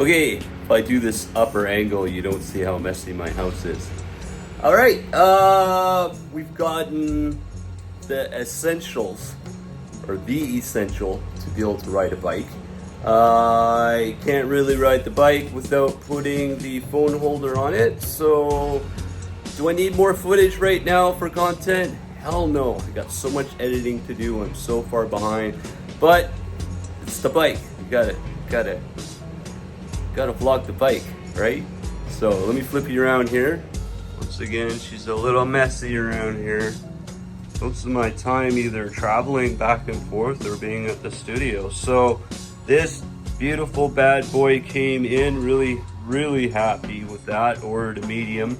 Okay, if I do this upper angle, you don't see how messy my house is. All right, we've gotten the essentials, or the essential, to be able to ride a bike. I can't really ride the bike without putting the phone holder on it, so do I need more footage right now for content? Hell no, I got so much editing to do, I'm so far behind, but it's the bike, you gotta vlog the bike, right? So let me flip you around here. Once again, she's a little messy around here. Most of my time either traveling back and forth or being at the studio. So this beautiful bad boy came in, really happy with that. Ordered a medium.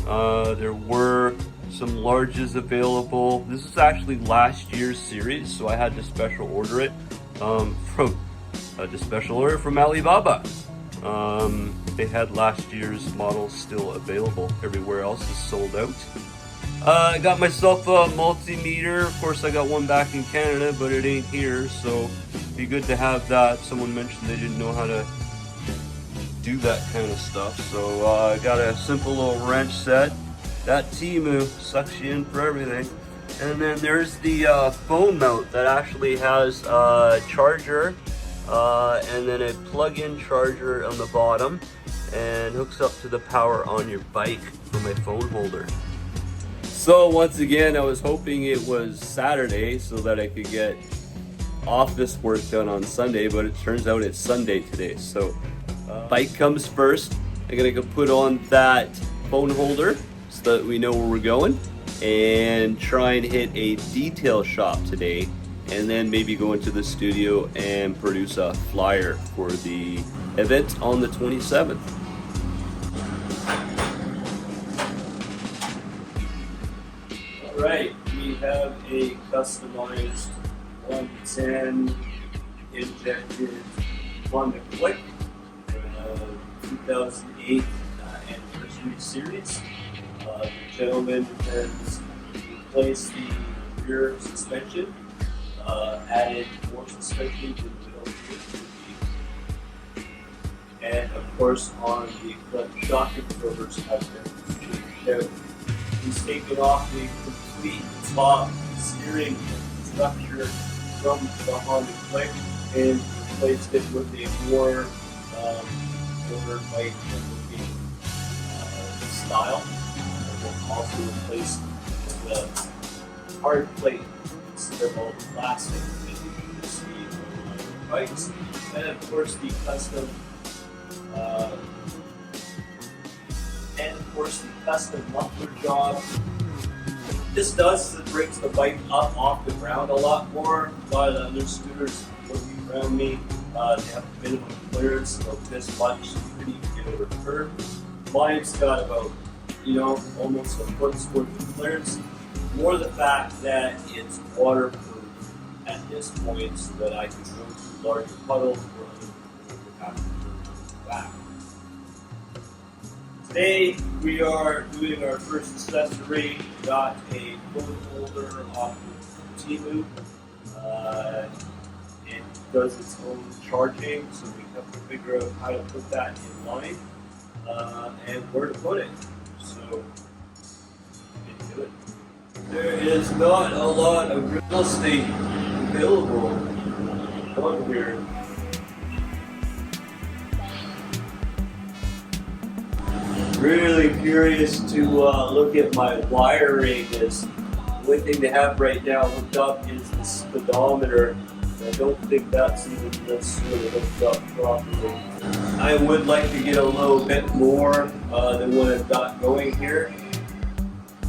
There were some larges available. This is actually last year's series, so I had to special order it from Alibaba. They had last year's models still available. Everywhere else is sold out. I got myself a multimeter. Of course, I got one back in Canada, but it ain't here, so it'd be good to have that. Someone mentioned they didn't know how to do that kind of stuff, so I got a simple little wrench set. That Temu sucks you in for everything. And then there's the phone mount that actually has a charger and then a plug-in charger on the bottom and hooks up to the power on your bike for my phone holder. So once again, I was hoping it was Saturday so that I could get office work done on Sunday, but it turns out it's Sunday today. So bike comes first. I gotta go put on that phone holder so that we know where we're going and try and hit a detail shop today, and then maybe go into the studio and produce a flyer for the event on the 27th. Alright, we have a customized 110 injected Honda Click 2008 anniversary series. The gentleman has replaced the rear suspension, added more suspension to the and of course on the front shock absorbers have been changed out. He's taken off the complete top steering structure from the Honda Click and replaced it with a more motorbike looking style. And we'll also replace the hard plate instead of all the plastic that you usually see on bikes. And of course the custom muffler job. This does brings the bike up off the ground a lot more. A lot of the other scooters looking around me, they have a minimum clearance, so this much so you couldn't even get over the curb. Mine's got about, almost a foot's worth of clearance. More the fact that it's waterproof at this point so that I can go through larger puddles or other people have to turn back. Today we are doing our first accessory. We got a phone holder off of Temu. It does its own charging, so we have to figure out how to put that in line and where to put it. So, get to it. There is not a lot of real estate available on here. Really curious to look at my wiring. The only thing they have right now hooked up is the speedometer. I don't think that's even necessarily hooked up properly. I would like to get a little bit more than what I've got going here.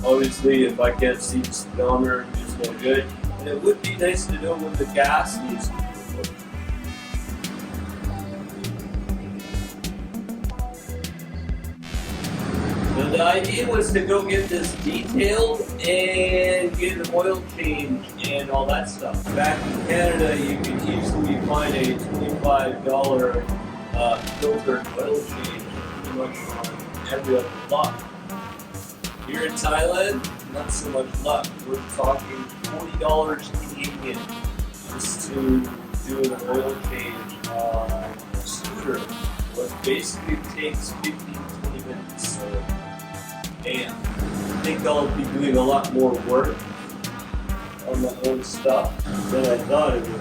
Obviously, if I can't see the speedometer, it's no good. And it would be nice to know when the gas needs to be put. The idea was to go get this detailed and get an oil change and all that stuff. Back in Canada, you can easily find a $25 filtered oil change pretty much on every other lot. Here in Thailand, not so much luck. We're talking $40 Canadian just to do an oil change on a scooter. But basically it takes 15-20 minutes. And I think I'll be doing a lot more work on my own stuff than I thought it would.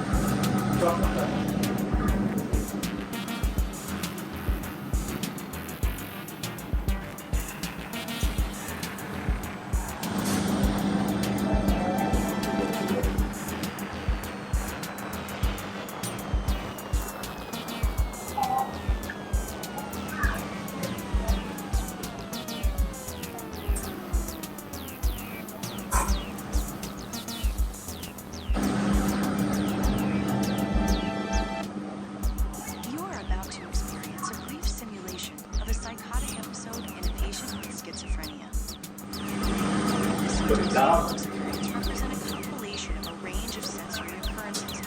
Represent a compilation of a range of sensory occurrences.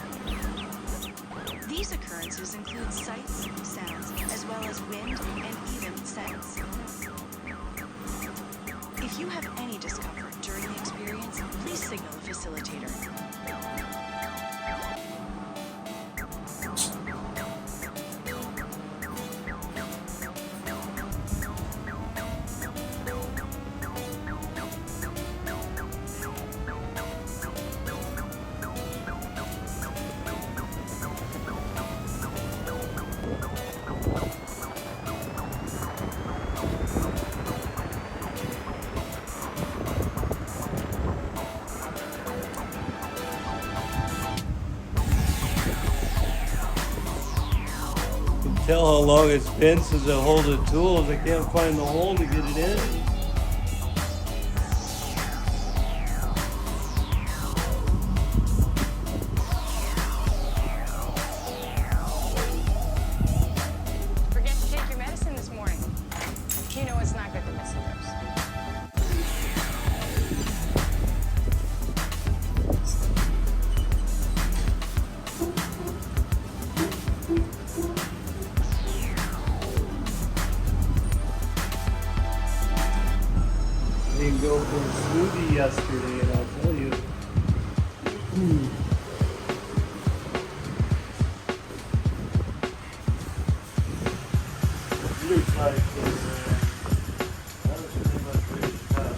These occurrences include sights, sounds, as well as wind and even scents. If you have any discomfort during the experience, please signal a facilitator. Tell how long it's been since I hold the tools. I can't find the hole to get it in. Forget to take your medicine this morning. You know it's not good to miss a dose. Didn't go for a smoothie yesterday, and I'll tell you. Looks like that was pretty much ready to pass.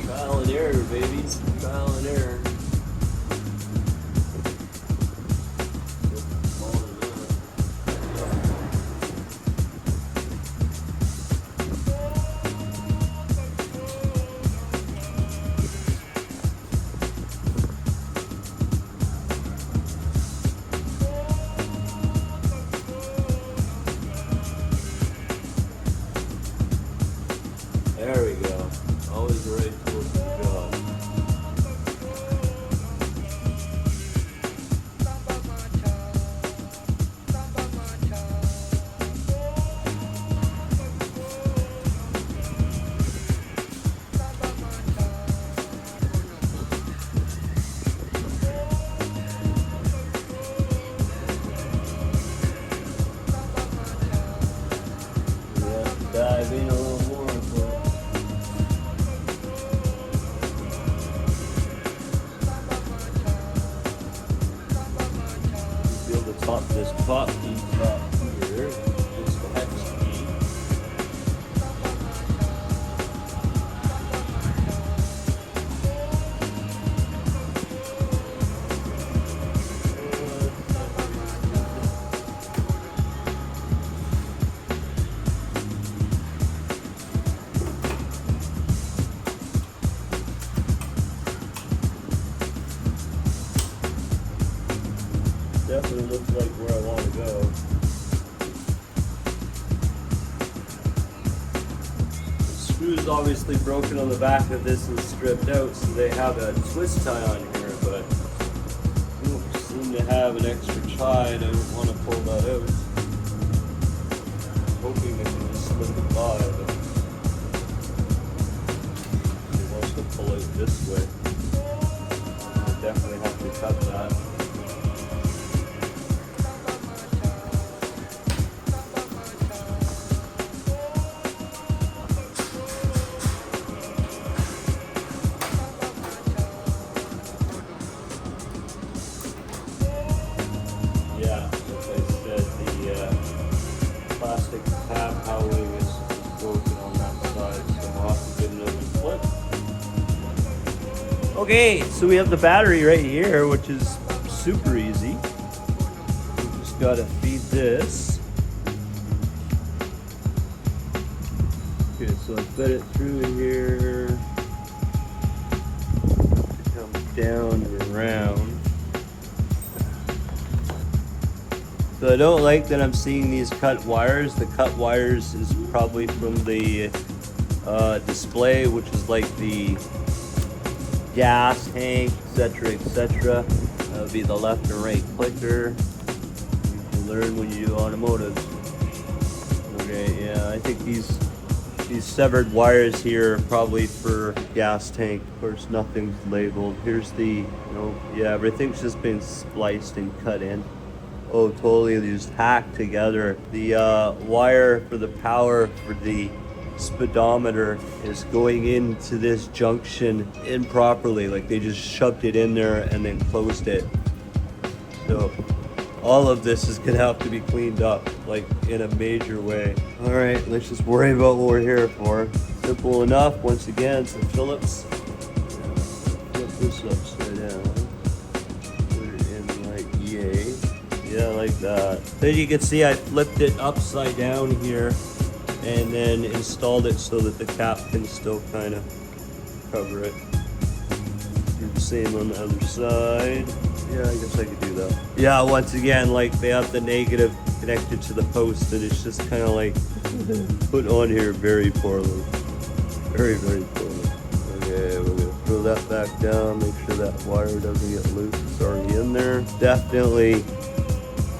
Trial and error, baby. Trial and error. There we go. Always the right tool for the job. We have to dive in a little more, but feel the top, this top piece top here is the hex key. Definitely looks like where I want to go. The screw's obviously broken on the back of this and stripped out, so they have a twist tie on here, but I don't seem to have an extra tie and I don't want to pull that out. Hoping I can just slip it by. Okay, so we have the battery right here, which is super easy. We just gotta feed this. Okay, so I fed it through here. It comes down and around. So I don't like that I'm seeing these cut wires. The cut wires is probably from the display, which is like the gas tank, etc., etc. That would be the left or right clicker. You can learn when you do automotive. Okay, yeah, I think these severed wires here are probably for gas tank. Of course, nothing's labeled. Here's the, yeah, everything's just been spliced and cut in. Oh, totally just hacked together. The wire for the power for the speedometer is going into this junction improperly. Like they just shoved it in there and then closed it. So all of this is gonna have to be cleaned up, like in a major way. All right, let's just worry about what we're here for. Simple enough. Once again, some Phillips. Flip this upside down. Put it in like yay. Yeah, like that. So you can see I flipped it upside down here and then installed it so that the cap can still kind of cover it. Do the same on the other side. Yeah, I guess I could do that. Yeah, once again, like they have the negative connected to the post and it's just kind of like put on here very poorly. Very, very poorly. Okay, we're gonna throw that back down, make sure that wire doesn't get loose. It's already in there. Definitely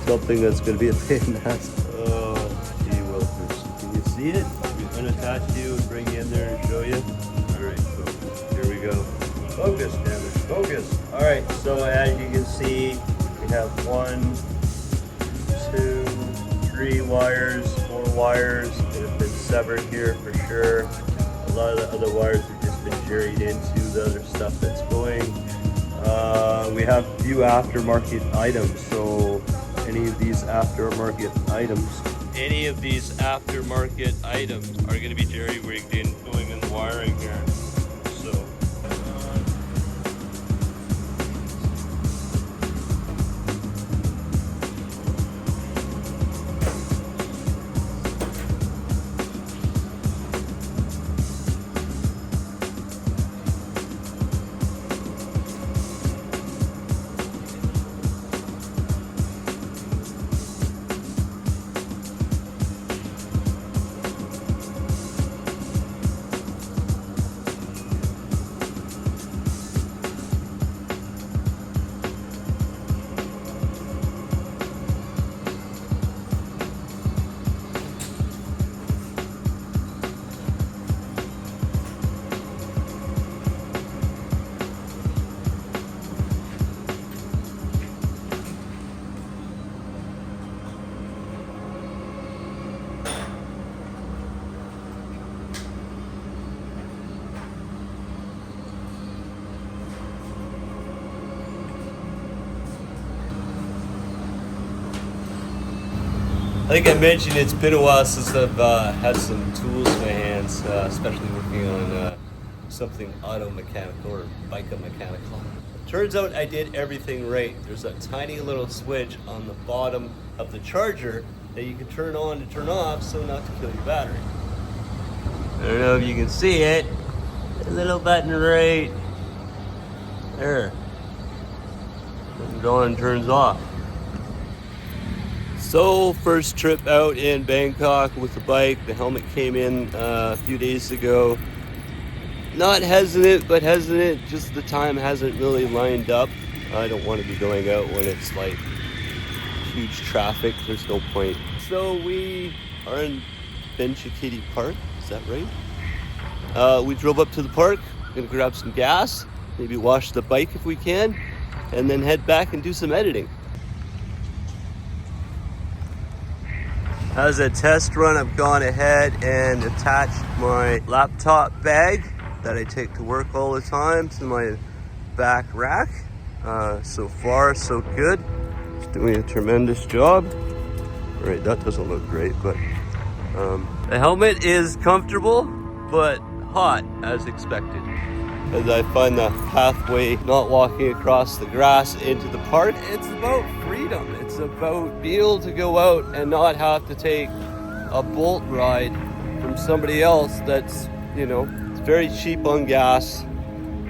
something that's gonna be a pain in the ass. See it? We unattach you and bring you in there and show you. All right, cool. Here we go. Focus, damn it, focus. All right, so as you can see, we have 1, 2, 3 wires, 4 wires that have been severed here for sure. A lot of the other wires have just been jerried into the other stuff that's going. We have a few aftermarket items, so any of these aftermarket items are going to be jerry-rigged in, going in the wiring here. So I think I mentioned it's been a while since I've had some tools in my hands, especially working on something auto mechanical or bike mechanical. Turns out I did everything right. There's a tiny little switch on the bottom of the charger that you can turn on and turn off so not to kill your battery. I don't know if you can see it. A little button right there. Turns on and turns off. So first trip out in Bangkok with the bike. The helmet came in a few days ago. Not hesitant, but hesitant. Just the time hasn't really lined up. I don't want to be going out when it's like huge traffic. There's no point. So we are in Chatuchak Park. Is that right? We drove up to the park. Gonna grab some gas, maybe wash the bike if we can, and then head back and do some editing. As a test run, I've gone ahead and attached my laptop bag that I take to work all the time to my back rack. So far, so good. It's doing a tremendous job. All right, that doesn't look great, but the helmet is comfortable, but hot as expected. as I find the pathway, not walking across the grass into the park. It's about freedom. It's about being able to go out and not have to take a bolt ride from somebody else that's, you know, it's very cheap on gas,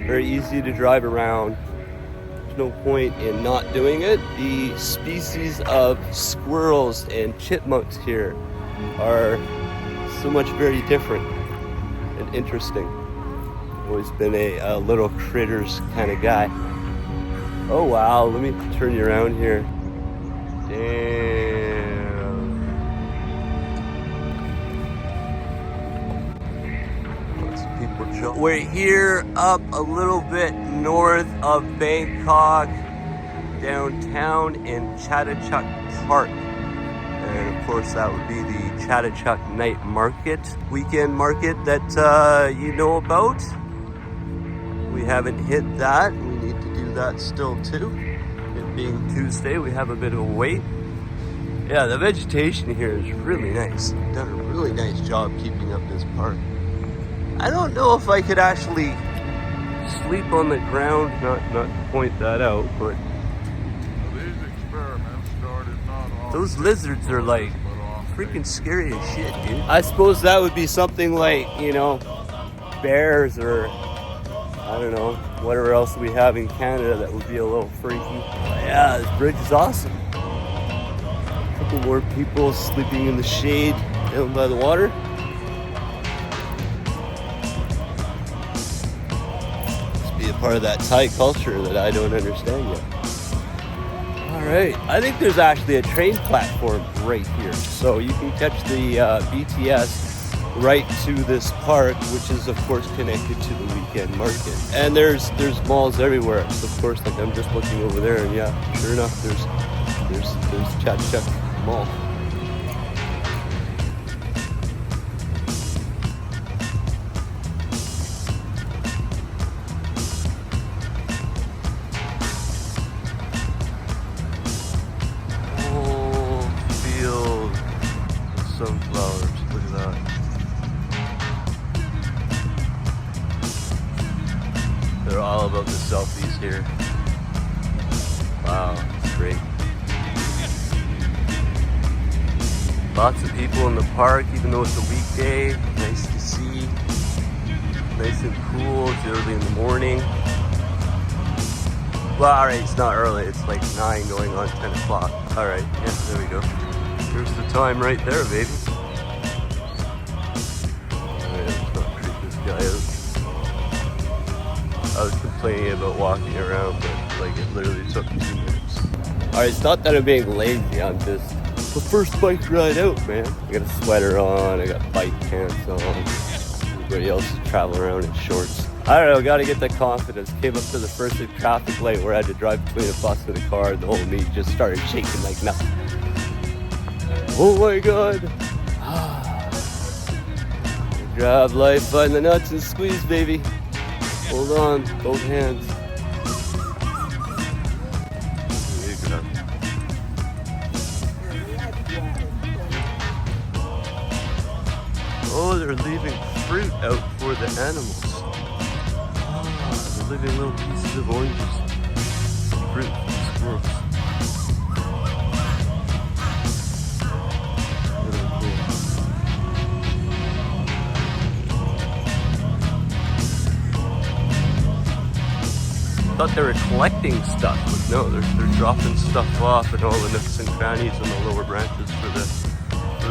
very easy to drive around. There's no point in not doing it. The species of squirrels and chipmunks here are so much very different and interesting. Always been a little critters kind of guy. Oh wow, let me turn you around here. Damn. Lots of people chill. We're here up a little bit north of Bangkok, downtown in Chatuchak Park. And of course that would be the Chatuchak night market, weekend market that you know about. We haven't hit that. We need to do that still too. It being Tuesday, we have a bit of a wait. Yeah, the vegetation here is really nice. They've done a really nice job keeping up this park. I don't know if I could actually sleep on the ground, not to point that out, but These experiments started not on those lizards are like freaking scary as shit, dude. I suppose that would be something like, you know, bears or I don't know, whatever else we have in Canada that would be a little freaky. But yeah, this bridge is awesome. A couple more people sleeping in the shade down by the water. Must be a part of that Thai culture that I don't understand yet. Alright, I think there's actually a train platform right here. So you can catch the BTS right to this park, which is of course connected to the weekend market. And there's malls everywhere. So of course, like I'm just looking over there, and yeah, sure enough, there's Chatuchak Mall. Whole field of sunflowers. Look at that. They're all about the selfies here. Wow, it's great. Lots of people in the park, even though it's a weekday. Nice to see. Nice and cool. It's early in the morning. Well, alright, it's not early. It's like 9 going on 10 o'clock. Alright, yeah, there we go. Here's the time right there, baby. Alright, let's not creep this guy out. I was complaining about walking around, but like it literally took 2 minutes. Alright, it's not that I'm being lazy, I'm just the first bike ride out, man. I got a sweater on, I got bike pants on. Everybody else is traveling around in shorts. I don't know, gotta get that confidence. Came up to the first traffic light where I had to drive between a bus and a car, and the whole knee just started shaking like nothing. Oh my god. Grab life by the nuts and squeeze, baby. Hold on, both hands. There you go. Oh, they're leaving fruit out for the animals. Oh, they're leaving little pieces of oranges. Fruit for the squirrels. Really cool. Thought they were collecting stuff, but no, they're dropping stuff off in all the nooks and crannies and the lower branches for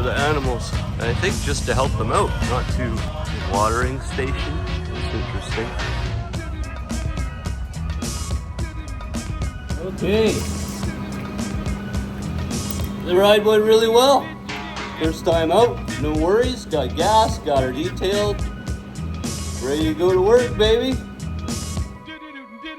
the animals. And I think just to help them out, not to watering station. It's interesting. Okay. The ride went really well. First time out, no worries. Got gas, got her detailed. Ready to go to work, baby.